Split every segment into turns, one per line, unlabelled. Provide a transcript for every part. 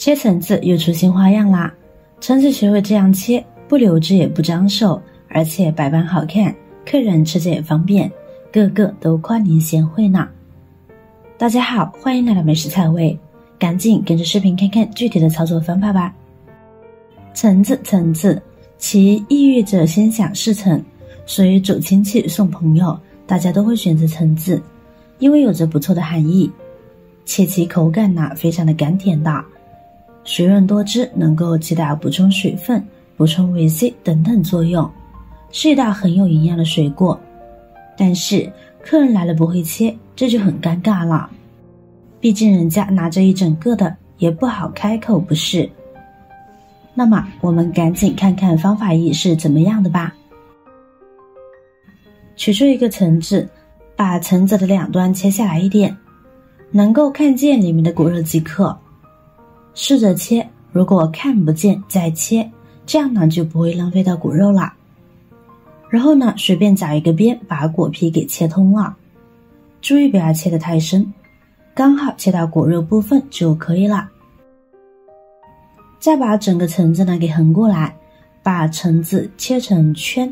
切橙子又出新花样啦！橙子学会这样切，不流汁也不脏手，而且摆盘好看，客人吃着也方便，个个都夸你贤惠呢。大家好，欢迎来到美食菜味，赶紧跟着视频看看具体的操作方法吧。橙子，其意喻着心想事成，所以走亲戚送朋友，大家都会选择橙子，因为有着不错的含义。且其口感非常的甘甜的，水润多汁，能够起到补充水分、补充维 C 等等作用，是一道很有营养的水果。但是客人来了不会切，这就很尴尬了，毕竟人家拿着一整个的，也不好开口不是？那么我们赶紧看看方法一是怎么样的吧。取出一个橙子，把橙子的两端切下来一点，能够看见里面的果肉即可。试着切，如果看不见再切，这样就不会浪费到果肉了。然后随便找一个边把果皮给切通了，注意不要切得太深，刚好切到果肉部分就可以了。再把整个橙子给横过来，把橙子切成圈，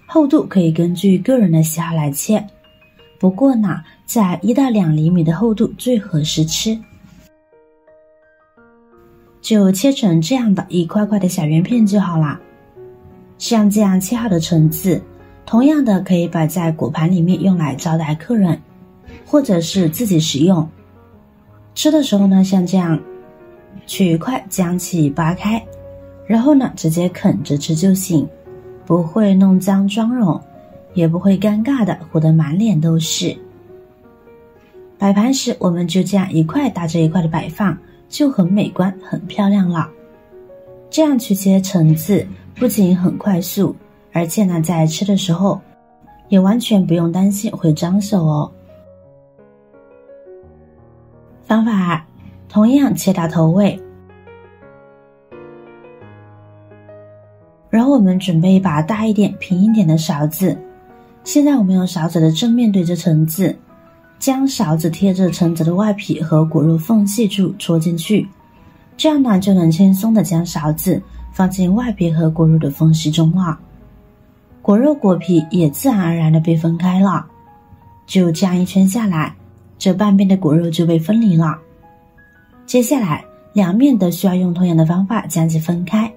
厚度可以根据个人的喜好来切，不过在1到2厘米的厚度最合适吃。就切成这样的一块块的小圆片就好啦。像这样切好的橙子，同样的可以摆在果盘里面用来招待客人，或者是自己食用。吃的时候像这样取一块将其扒开，然后直接啃着吃就行，不会弄脏妆容，也不会尴尬的糊得满脸都是。摆盘时我们就这样一块搭着一块的摆放，就很美观很漂亮了。这样去切橙子不仅很快速，而且在吃的时候也完全不用担心会脏手哦。方法2，同样切到头尾，然后我们准备一把大一点平一点的勺子，现在我们用勺子的正面对着橙子，将勺子贴着橙子的外皮和果肉缝隙处戳进去，这样就能轻松的将勺子放进外皮和果肉的缝隙中了，果肉果皮也自然而然的被分开了。就这样一圈下来，这半边的果肉就被分离了。接下来两面都需要用同样的方法将其分开。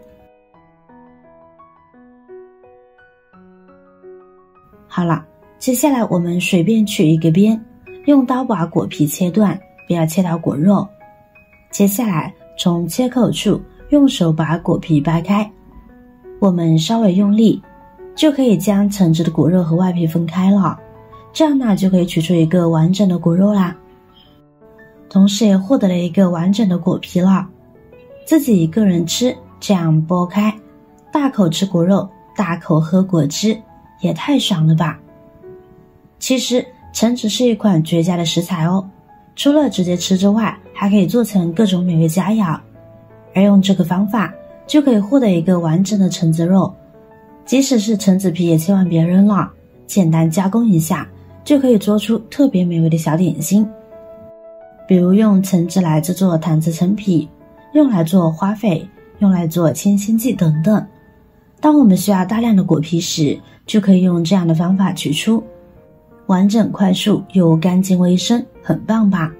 好了，接下来我们随便取一个边，用刀把果皮切断，不要切到果肉。接下来从切口处用手把果皮掰开，我们稍微用力，就可以将橙子的果肉和外皮分开了，这样就可以取出一个完整的果肉啦。同时也获得了一个完整的果皮了。自己一个人吃，这样剥开，大口吃果肉，大口喝果汁，也太爽了吧。其实橙子是一款绝佳的食材哦，除了直接吃之外，还可以做成各种美味佳肴。而用这个方法就可以获得一个完整的橙子肉，即使是橙子皮也千万别扔了，简单加工一下就可以做出特别美味的小点心。比如用橙子来制作糖漬橙皮，用来做花翡，用来做清新剂等等。当我们需要大量的果皮时，就可以用这样的方法取出，完整快速又干净卫生，很棒吧。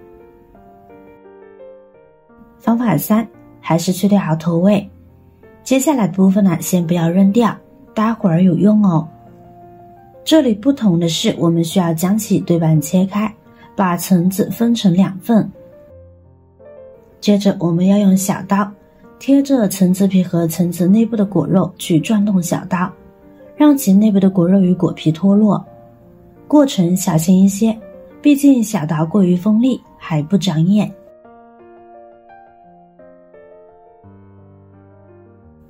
方法3，还是去掉好头尾。接下来的部分先不要扔掉，待会儿有用哦。这里不同的是，我们需要将其对半切开，把橙子分成2份。接着我们要用小刀贴着橙子皮和橙子内部的果肉去转动小刀，让其内部的果肉与果皮脱落。过程小心一些，毕竟小刀过于锋利还不长眼。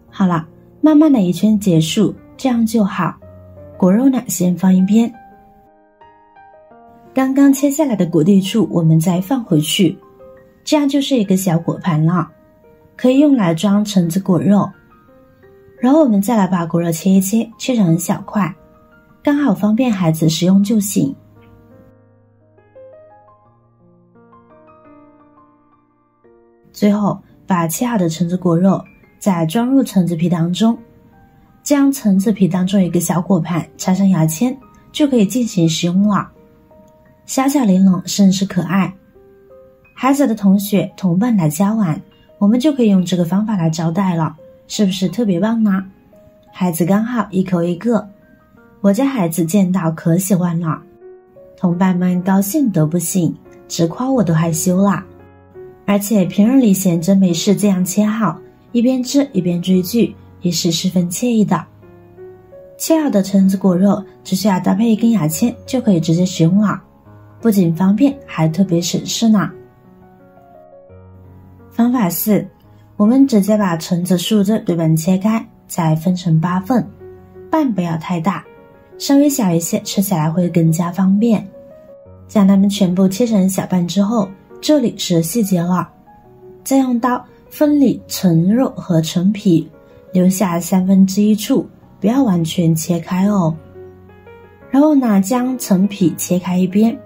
好了，慢慢的一圈结束，这样就好。果肉先放一边，刚刚切下来的果蒂处我们再放回去，这样就是一个小果盘了，可以用来装橙子果肉。然后我们再来把果肉切一切，切成小块，刚好方便孩子食用就行。最后把切好的橙子果肉再装入橙子皮当中，将橙子皮当中一个小果盘插上牙签，就可以进行食用了。小巧玲珑，甚是可爱。孩子的同学同伴来家玩，我们就可以用这个方法来招待了，是不是特别棒呢？孩子刚好一口一个，我家孩子见到可喜欢了，同伴们高兴都不行，直夸我都害羞啦。而且平日里闲着没事这样切好，一边吃一边追剧，也是十分惬意的。切好的橙子果肉只需要搭配一根牙签就可以直接食用了，不仅方便还特别省事呢。方法4，我们直接把橙子竖着对半切开，再分成8份，半不要太大，稍微小一些吃起来会更加方便。将它们全部切成小半之后，这里是细节了，再用刀分离橙肉和橙皮，留下1/3处，不要完全切开哦。然后呢，将橙皮切开一边，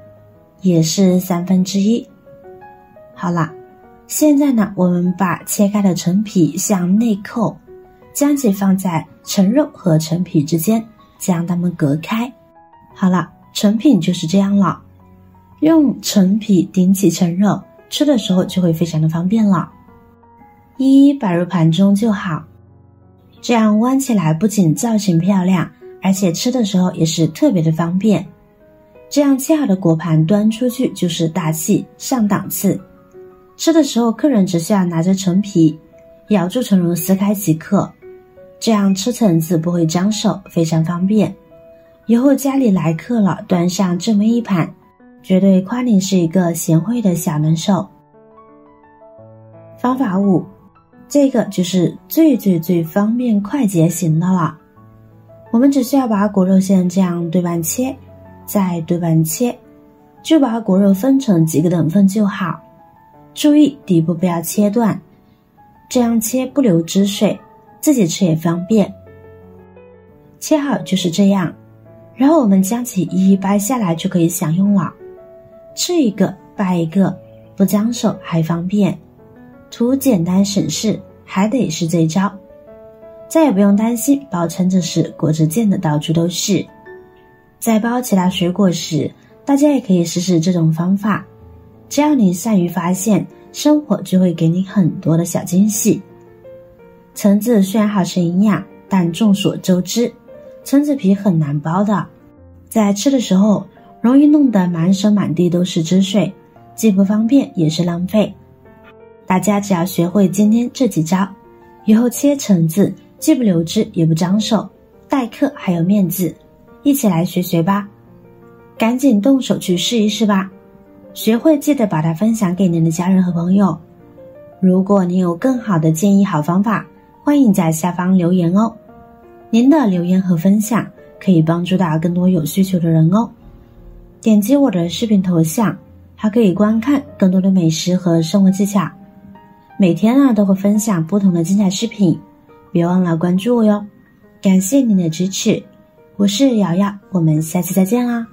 也是1/3。好啦，现在呢，我们把切开的橙皮向内扣，将其放在橙肉和橙皮之间，将它们隔开。好了，成品就是这样了。用橙皮顶起橙肉，吃的时候就会非常的方便了。一一摆入盘中就好，这样弯起来不仅造型漂亮，而且吃的时候也是特别的方便。这样切好的果盘端出去就是大气上档次，吃的时候客人只需要拿着橙皮，咬住橙肉撕开即可，这样吃橙子不会脏手，非常方便。以后家里来客了，端上这么一盘，绝对夸你是一个贤惠的小能手。方法5，这个就是最方便快捷型的了。我们只需要把果肉先这样对半切，再对半切，就把果肉分成几个等份就好。注意底部不要切断，这样切不流汁水，自己吃也方便。切好就是这样，然后我们将其一一掰下来就可以享用了。吃一个掰一个，不脏手还方便，图简单省事，还得是这招。再也不用担心包橙子时果汁溅的到处都是。在包其他水果时，大家也可以试试这种方法，只要你善于发现，生活就会给你很多的小惊喜。橙子虽然好吃营养，但众所周知，橙子皮很难剥的，在吃的时候容易弄得满手满地都是汁水，既不方便也是浪费。大家只要学会今天这几招，以后切橙子既不流汁也不脏手，待客还有面子，一起来学学吧，赶紧动手去试一试吧。学会记得把它分享给您的家人和朋友。如果您有更好的建议好方法，欢迎在下方留言哦。您的留言和分享可以帮助到更多有需求的人哦。点击我的视频头像，还可以观看更多的美食和生活技巧。每天都会分享不同的精彩视频，别忘了关注我哟。感谢您的支持，我是瑶瑶，我们下期再见啦。